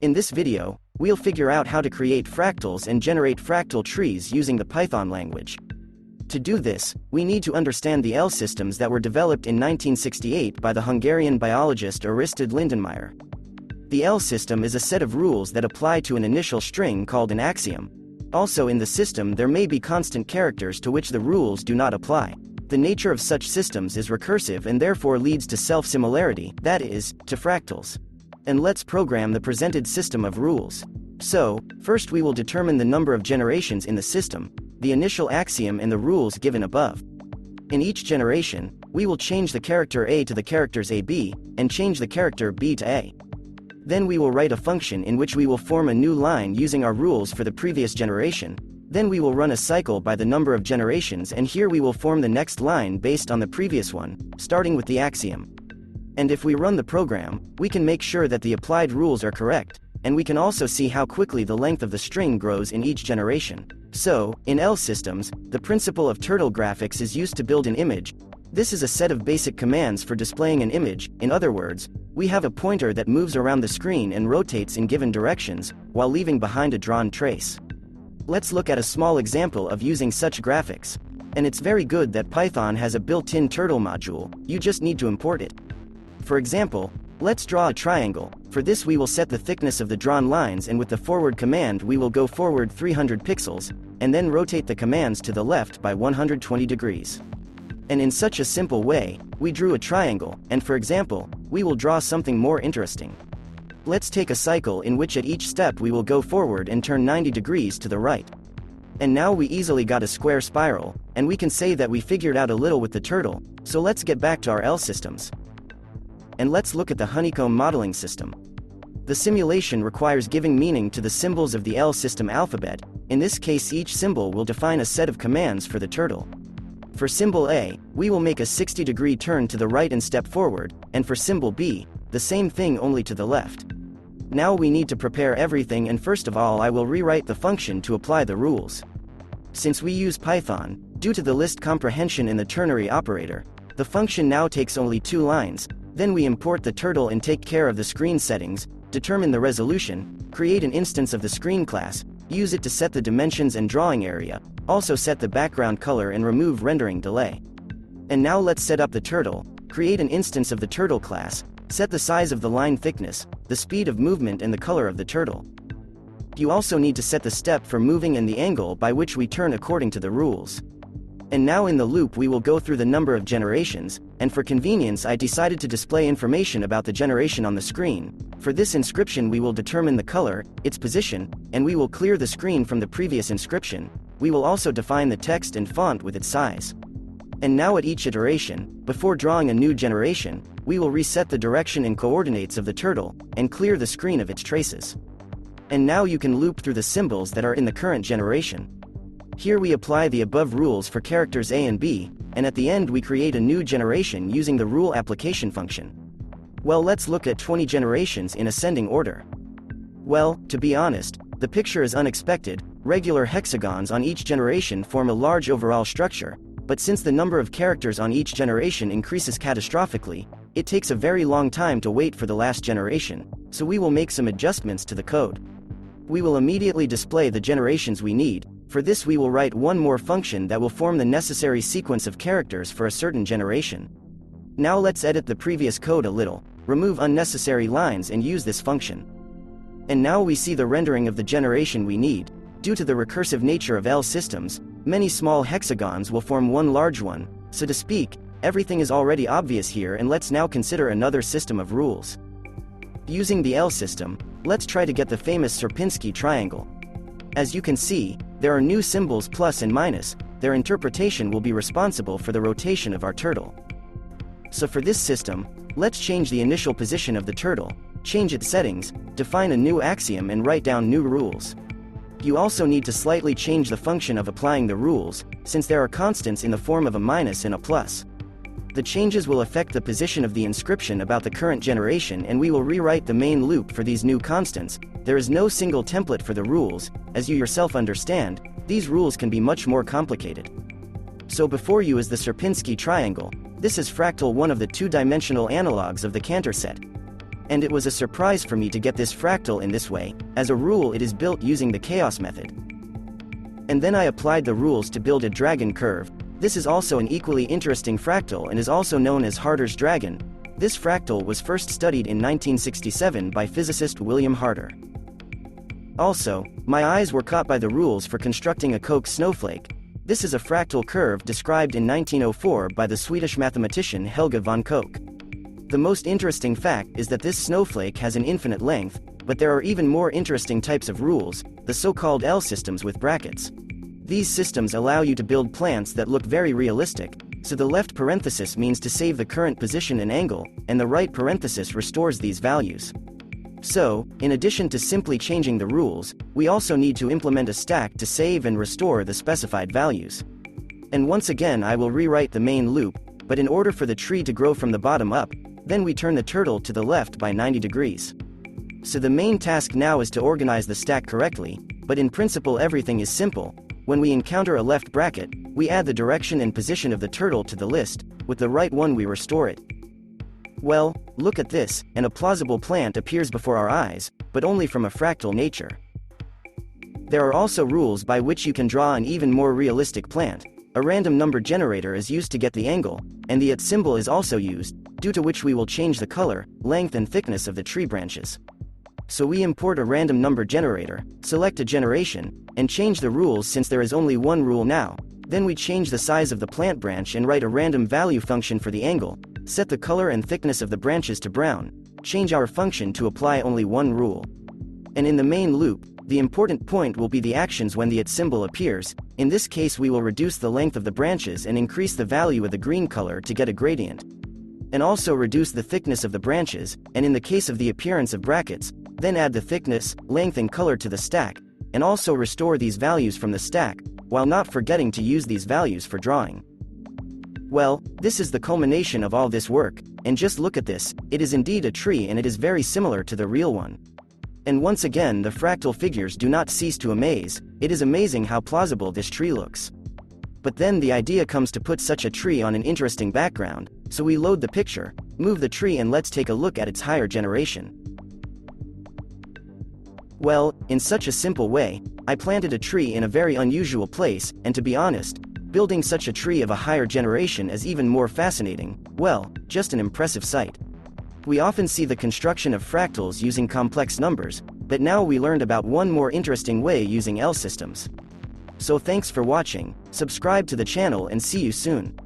In this video, we'll figure out how to create fractals and generate fractal trees using the Python language. To do this, we need to understand the L systems that were developed in 1968 by the Hungarian biologist Aristid Lindenmayer. The L system is a set of rules that apply to an initial string called an axiom. Also in the system there may be constant characters to which the rules do not apply. The nature of such systems is recursive and therefore leads to self-similarity, that is, to fractals. And let's program the presented system of rules. So, first we will determine the number of generations in the system, the initial axiom and the rules given above. In each generation, we will change the character a to the characters ab, and change the character b to a. Then we will write a function in which we will form a new line using our rules for the previous generation. Then we will run a cycle by the number of generations, and here we will form the next line based on the previous one, starting with the axiom. And if we run the program, we can make sure that the applied rules are correct, and we can also see how quickly the length of the string grows in each generation. So, in L systems, the principle of turtle graphics is used to build an image. This is a set of basic commands for displaying an image. In other words, we have a pointer that moves around the screen and rotates in given directions, while leaving behind a drawn trace. Let's look at a small example of using such graphics. And it's very good that Python has a built-in turtle module, you just need to import it. For example, let's draw a triangle. For this we will set the thickness of the drawn lines, and with the forward command we will go forward 300 pixels, and then rotate the commands to the left by 120 degrees. And in such a simple way, we drew a triangle, and for example, we will draw something more interesting. Let's take a cycle in which at each step we will go forward and turn 90 degrees to the right. And now we easily got a square spiral, and we can say that we figured out a little with the turtle, so let's get back to our L systems. And let's look at the Honeycomb Modeling system. The simulation requires giving meaning to the symbols of the L system alphabet. In this case each symbol will define a set of commands for the turtle. For symbol A, we will make a 60-degree turn to the right and step forward, and for symbol B, the same thing only to the left. Now we need to prepare everything, and first of all I will rewrite the function to apply the rules. Since we use Python, due to the list comprehension in the ternary operator, the function now takes only 2 lines. Then we import the turtle and take care of the screen settings, determine the resolution, create an instance of the screen class, use it to set the dimensions and drawing area, also set the background color and remove rendering delay. And now let's set up the turtle, create an instance of the turtle class, set the size of the line thickness, the speed of movement and the color of the turtle. You also need to set the step for moving and the angle by which we turn according to the rules. And now in the loop we will go through the number of generations, and for convenience I decided to display information about the generation on the screen. For this inscription we will determine the color, its position, and we will clear the screen from the previous inscription. We will also define the text and font with its size. And now at each iteration, before drawing a new generation, we will reset the direction and coordinates of the turtle, and clear the screen of its traces. And now you can loop through the symbols that are in the current generation. Here we apply the above rules for characters A and B, and at the end we create a new generation using the rule application function. Well, let's look at 20 generations in ascending order. Well, to be honest, the picture is unexpected. Regular hexagons on each generation form a large overall structure, but since the number of characters on each generation increases catastrophically, it takes a very long time to wait for the last generation, so we will make some adjustments to the code. We will immediately display the generations we need. For this we will write one more function that will form the necessary sequence of characters for a certain generation. Now let's edit the previous code a little, remove unnecessary lines and use this function. And now we see the rendering of the generation we need. Due to the recursive nature of L systems, many small hexagons will form one large one, so to speak, everything is already obvious here, and let's now consider another system of rules. Using the L system, let's try to get the famous Sierpinski triangle. As you can see, there are new symbols plus and minus. Their interpretation will be responsible for the rotation of our turtle. So for this system, let's change the initial position of the turtle, change its settings, define a new axiom and write down new rules. You also need to slightly change the function of applying the rules, since there are constants in the form of a minus and a plus. The changes will affect the position of the inscription about the current generation, and we will rewrite the main loop for these new constants. There is no single template for the rules. As you yourself understand, these rules can be much more complicated. So before you is the Sierpinski triangle. This is fractal, one of the 2-dimensional analogs of the Cantor set. And it was a surprise for me to get this fractal in this way. As a rule, it is built using the chaos method. And then I applied the rules to build a dragon curve. This is also an equally interesting fractal and is also known as Harder's dragon. This fractal was first studied in 1967 by physicist William Harder. Also, my eyes were caught by the rules for constructing a Koch snowflake. This is a fractal curve described in 1904 by the Swedish mathematician Helge von Koch. The most interesting fact is that this snowflake has an infinite length, but there are even more interesting types of rules, the so-called L systems with brackets. These systems allow you to build plants that look very realistic, so the left parenthesis means to save the current position and angle, and the right parenthesis restores these values. So, in addition to simply changing the rules, we also need to implement a stack to save and restore the specified values. And once again I will rewrite the main loop, but in order for the tree to grow from the bottom up, then we turn the turtle to the left by 90 degrees. So the main task now is to organize the stack correctly, but in principle everything is simple. When we encounter a left bracket, we add the direction and position of the turtle to the list, with the right one we restore it. Well, look at this, and a plausible plant appears before our eyes, but only from a fractal nature. There are also rules by which you can draw an even more realistic plant. A random number generator is used to get the angle, and the @ symbol is also used, due to which we will change the color, length and thickness of the tree branches. So we import a random number generator, select a generation, and change the rules since there is only one rule now. Then we change the size of the plant branch and write a random value function for the angle, set the color and thickness of the branches to brown, change our function to apply only one rule. And in the main loop, the important point will be the actions when the @ symbol appears. In this case we will reduce the length of the branches and increase the value of the green color to get a gradient. And also reduce the thickness of the branches, and in the case of the appearance of brackets, then add the thickness, length and color to the stack, and also restore these values from the stack, while not forgetting to use these values for drawing. Well, this is the culmination of all this work, and just look at this, it is indeed a tree and it is very similar to the real one. And once again the fractal figures do not cease to amaze. It is amazing how plausible this tree looks. But then the idea comes to put such a tree on an interesting background, so we load the picture, move the tree and let's take a look at its higher generation. Well, in such a simple way, I planted a tree in a very unusual place, and to be honest, building such a tree of a higher generation is even more fascinating. Well, just an impressive sight. We often see the construction of fractals using complex numbers, but now we learned about one more interesting way using L systems. So thanks for watching, subscribe to the channel and see you soon.